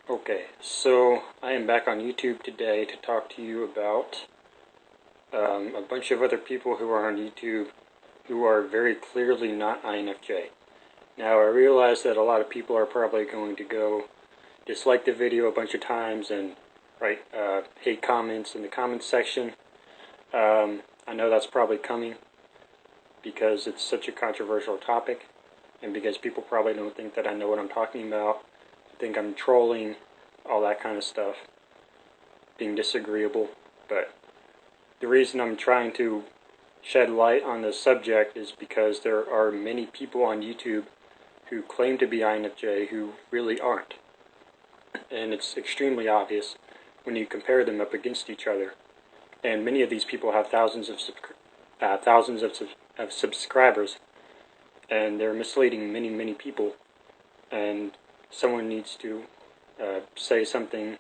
Okay, so I am back on YouTube today to talk to you about a bunch of other people who are on YouTube who are very clearly not INFJ. Now, I realize that a lot of people are probably going to go dislike the video a bunch of times and write hate comments in the comments section. I know that's probably coming because it's such a controversial topic and because people probably don't think that I know what I'm talking about. Think I'm trolling, all that kind of stuff, being disagreeable. But the reason I'm trying to shed light on this subject is because there are many people on YouTube who claim to be INFJ who really aren't. And it's extremely obvious when you compare them up against each other. And many of these people have thousands of subscribers, and they're misleading many people. And someone needs to say something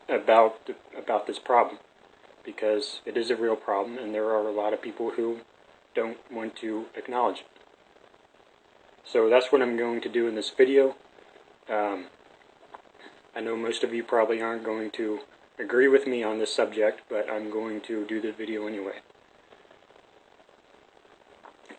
about this problem, because it is a real problem, and there are a lot of people who don't want to acknowledge it. So that's what I'm going to do in this video. I know most of you probably aren't going to agree with me on this subject, but I'm going to do the video anyway.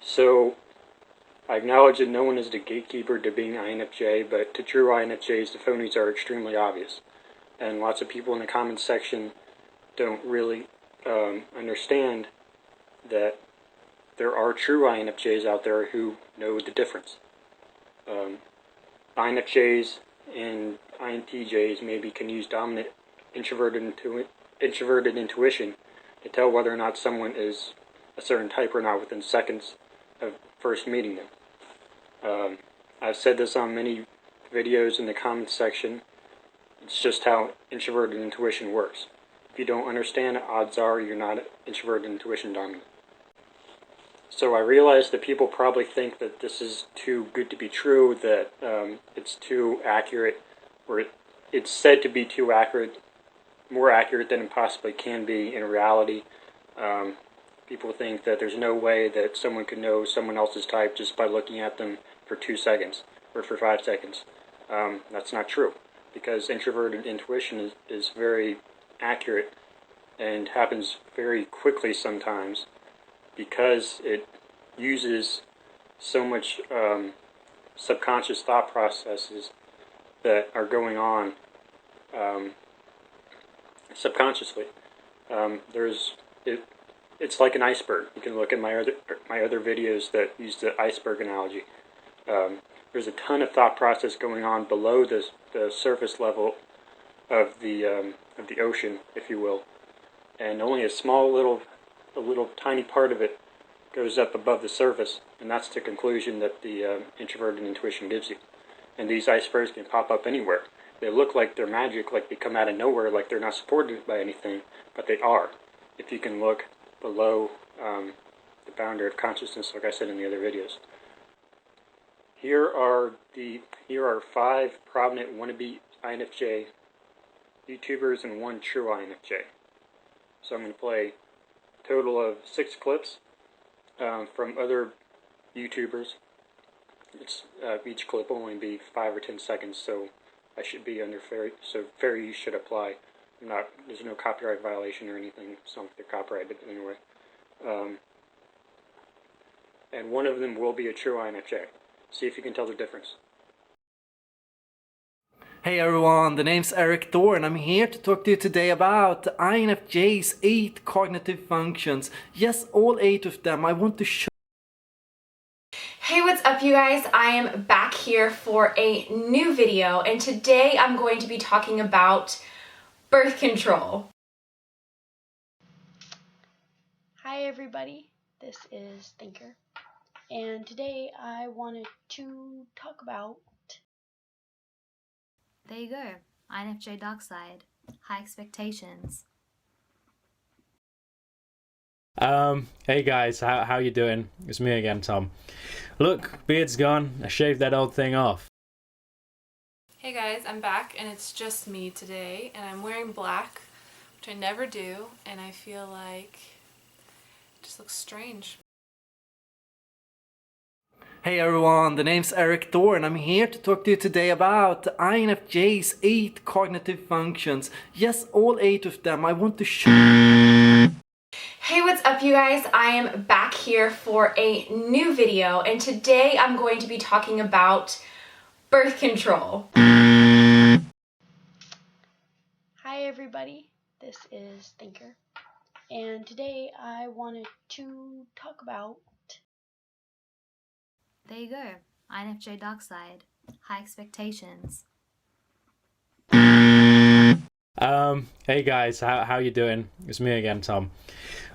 So I acknowledge that no one is the gatekeeper to being INFJ, but to true INFJs, the phonies are extremely obvious. And lots of people in the comments section don't really understand that there are true INFJs out there who know the difference. INFJs and INTJs maybe can use dominant introverted intuition to tell whether or not someone is a certain type or not within seconds of first meeting them. I've said this on many videos in the comments section. It's just how introverted intuition works. If you don't understand it, odds are you're not introverted intuition dominant. So I realize that people probably think that this is too good to be true, that it's too accurate, or it's said to be too accurate, more accurate than it possibly can be in reality. People think that there's no way that someone could know someone else's type just by looking at them for 2 seconds or for 5 seconds. That's not true, because introverted intuition is very accurate and happens very quickly sometimes, because it uses so much subconscious thought processes that are going on subconsciously. It's like an iceberg. You can look at my other videos that use the iceberg analogy. There's a ton of thought process going on below the surface level of the ocean, if you will, and only a little tiny part of it goes up above the surface, and that's the conclusion that the introverted intuition gives you. And these icebergs can pop up anywhere. They look like they're magic, like they come out of nowhere, like they're not supported by anything, but they are, if you can look below the boundary of consciousness, like I said in the other videos. Here are 5 prominent wannabe INFJ YouTubers and 1 true INFJ. So I'm going to play a total of 6 clips from other YouTubers. Each clip will only be 5 or 10 seconds, so I should be under fair use should apply. There's no copyright violation or anything, so they're copyrighted anyway. And one of them will be a true INFJ. See if you can tell the difference. Hey everyone, the name's Eric Thor and I'm here to talk to you today about the INFJ's 8 cognitive functions. Yes, all 8 of them. I want to show. Hey, what's up you guys? I am back here for a new video, and today I'm going to be talking about birth control. Hi everybody, this is Thinker, and today I wanted to talk about... There you go, INFJ dark side, high expectations. Hey guys, how you doing? It's me again, Tom. Look, beard's gone. I shaved that old thing off. Hey guys, I'm back and it's just me today, and I'm wearing black, which I never do, and I feel like it just looks strange. Hey everyone, the name's Eric Dorr and I'm here to talk to you today about INFJ's 8 cognitive functions. Yes, all 8 of them. I want to show. Hey, what's up you guys? I am back here for a new video and today I'm going to be talking about birth control. Hi everybody, this is Thinker, and today I wanted to talk about... There you go. INFJ dark side. High expectations. Hey guys, how you doing? It's me again, Tom.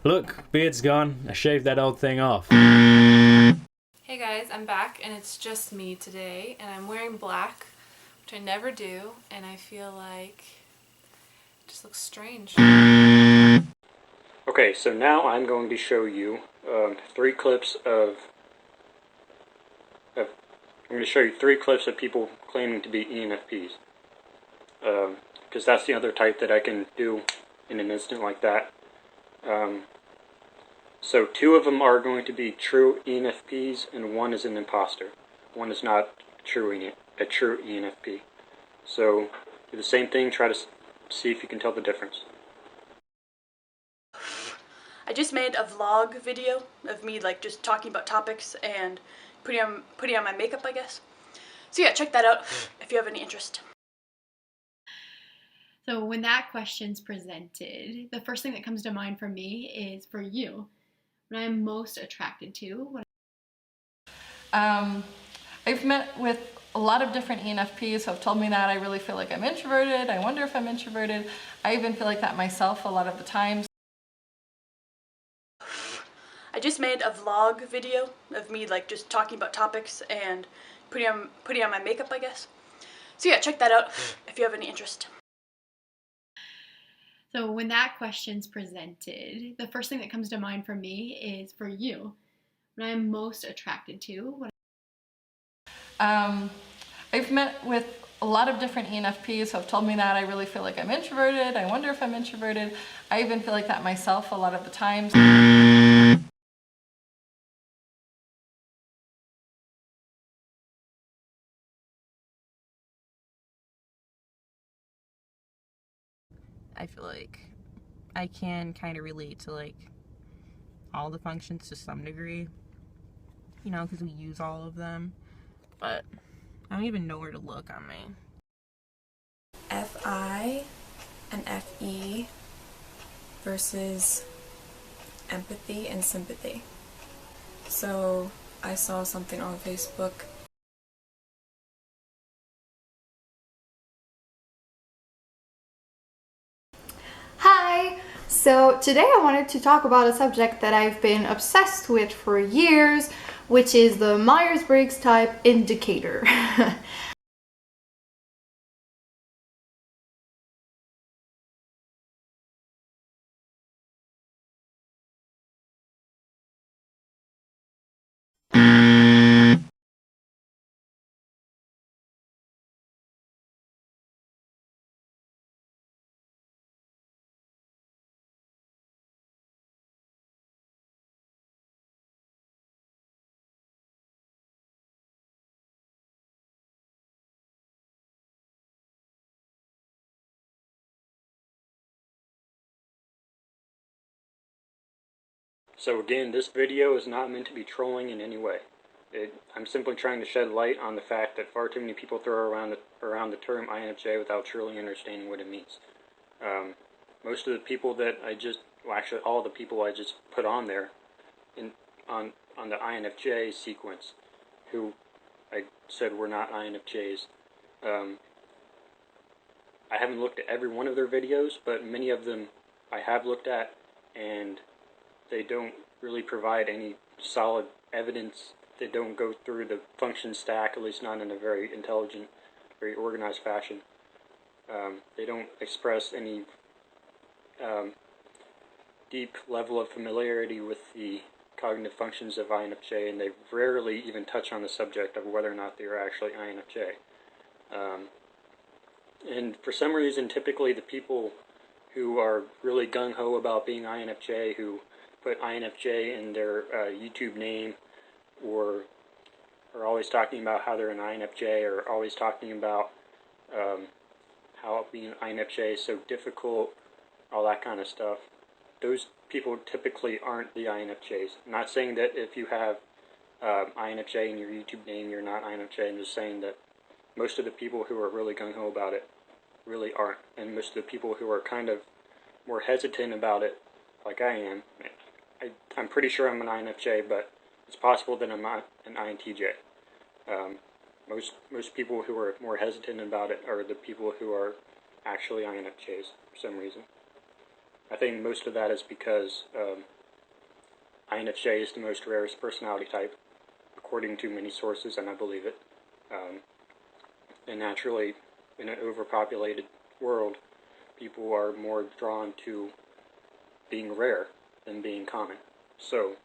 Look, beard's gone. I shaved that old thing off. Hey guys, I'm back and it's just me today and I'm wearing black, which I never do, and I feel like it just looks strange. Okay, so now I'm going to show you 3 clips of I'm going to show you 3 clips of people claiming to be ENFPs. Because that's the other type that I can do in an instant like that. So 2 of them are going to be true ENFPs and 1 is an imposter. 1 is not a true ENFP. So do the same thing, try to see if you can tell the difference. I just made a vlog video of me like just talking about topics and putting on my makeup, I guess. So yeah, check that out if you have any interest. So when that question's presented, the first thing that comes to mind for me is for you. What I'm most attracted to. I've met with a lot of different ENFPs who have told me that. I really feel like I'm introverted. I wonder if I'm introverted. I even feel like that myself a lot of the times. I just made a vlog video of me like just talking about topics and putting on my makeup, I guess. So yeah, check that out if you have any interest. So when that question's presented, the first thing that comes to mind for me is for you. What I'm most attracted to. I've met with a lot of different ENFPs who have told me that. I really feel like I'm introverted. I wonder if I'm introverted. I even feel like that myself a lot of the times. I feel like I can kind of relate to like all the functions to some degree, you know, because we use all of them, but I don't even know where to look on me. FI and FE versus empathy and sympathy. So I saw something on Facebook. Hi! So today I wanted to talk about a subject that I've been obsessed with for years, which is the Myers-Briggs type indicator. So again, this video is not meant to be trolling in any way. I'm simply trying to shed light on the fact that far too many people throw around the term INFJ without truly understanding what it means. Most of the people that actually all the people I just put on there, on the INFJ sequence, who I said were not INFJs. I haven't looked at every one of their videos, but many of them I have looked at, and they don't really provide any solid evidence. They don't go through the function stack, at least not in a very intelligent, very organized fashion. They don't express any deep level of familiarity with the cognitive functions of INFJ, and they rarely even touch on the subject of whether or not they are actually INFJ. And for some reason, typically the people who are really gung-ho about being INFJ, who put INFJ in their YouTube name, or are always talking about how they're an INFJ, or always talking about how being an INFJ is so difficult, all that kind of stuff. Those people typically aren't the INFJs. I'm not saying that if you have INFJ in your YouTube name, you're not INFJ. I'm just saying that most of the people who are really gung-ho about it really aren't. And most of the people who are kind of more hesitant about it, like I am, I'm pretty sure I'm an INFJ, but it's possible that I'm not an INTJ. Most people who are more hesitant about it are the people who are actually INFJs for some reason. I think most of that is because INFJ is the most rarest personality type, according to many sources, and I believe it. And naturally, in an overpopulated world, people are more drawn to being rare than being common. So,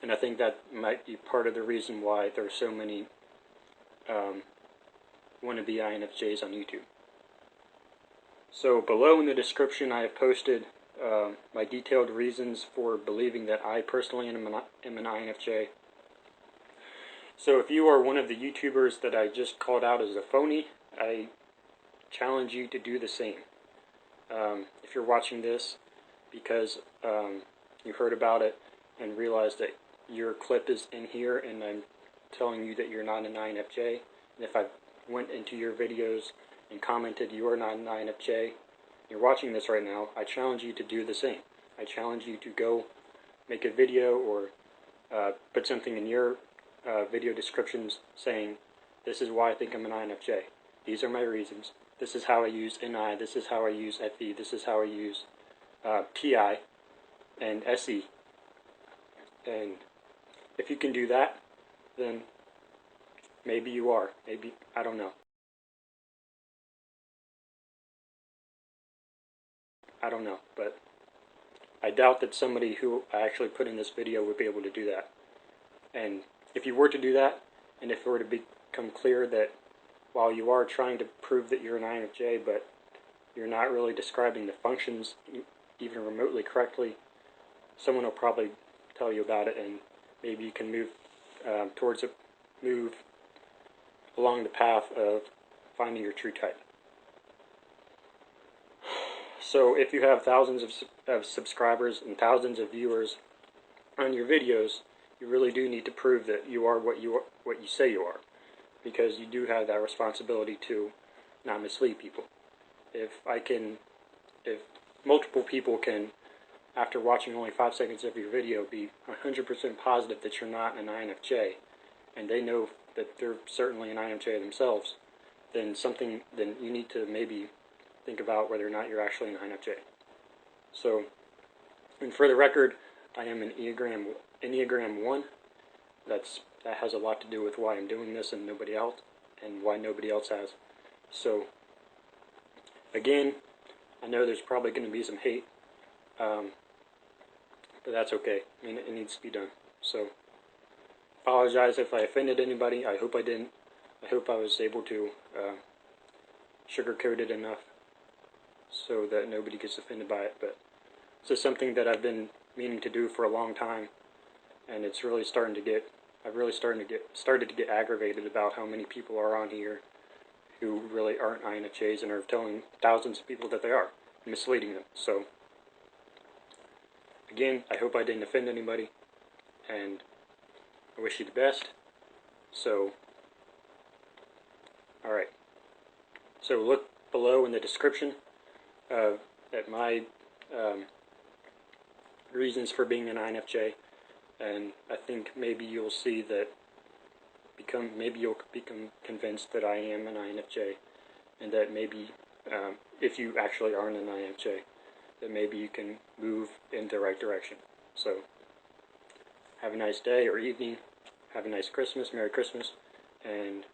and I think that might be part of the reason why there are so many wannabe INFJs on YouTube. So below in the description I have posted my detailed reasons for believing that I personally am an INFJ. So if you are one of the YouTubers that I just called out as a phony, I challenge you to do the same. If you're watching this because you heard about it and realized that your clip is in here and I'm telling you that you're not an INFJ, and if I went into your videos and commented you are not an INFJ, you're watching this right now, I challenge you to do the same. I challenge you to go make a video or put something in your video descriptions saying, this is why I think I'm an INFJ. These are my reasons. This is how I use NI. This is how I use FE. This is how I use PI and SE. And if you can do that, then maybe you are. Maybe, I don't know. I don't know, but I doubt that somebody who I actually put in this video would be able to do that. And if you were to do that, and if it were to become clear that while you are trying to prove that you're an INFJ, but you're not really describing the functions even remotely correctly, someone will probably tell you about it, and maybe you can move move along the path of finding your true type. So if you have thousands of subscribers and thousands of viewers on your videos, you really do need to prove that you are what you say you are, because you do have that responsibility to not mislead people. If multiple people can, after watching only 5 seconds of your video, be 100% positive that you're not an INFJ, and they know that they're certainly an INFJ themselves, then you need to maybe think about whether or not you're actually an INFJ. So, and for the record, I am an Enneagram 1. That has a lot to do with why I'm doing this and nobody else, and why nobody else has. So, again, I know there's probably going to be some hate, but that's okay. I mean, it needs to be done. So, apologize if I offended anybody. I hope I didn't. I hope I was able to sugarcoat it enough so that nobody gets offended by it. But this is something that I've been meaning to do for a long time, and it's really started to get aggravated about how many people are on here who really aren't INFJs and are telling thousands of people that they are, misleading them. So, again, I hope I didn't offend anybody, and I wish you the best. So, alright. So look below in the description at my reasons for being an INFJ, and I think maybe you'll see that maybe you'll become convinced that I am an INFJ, and that maybe if you actually aren't an INFJ, that maybe you can move in the right direction. So have a nice day or evening, have a nice Christmas, Merry Christmas, and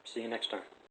see you next time.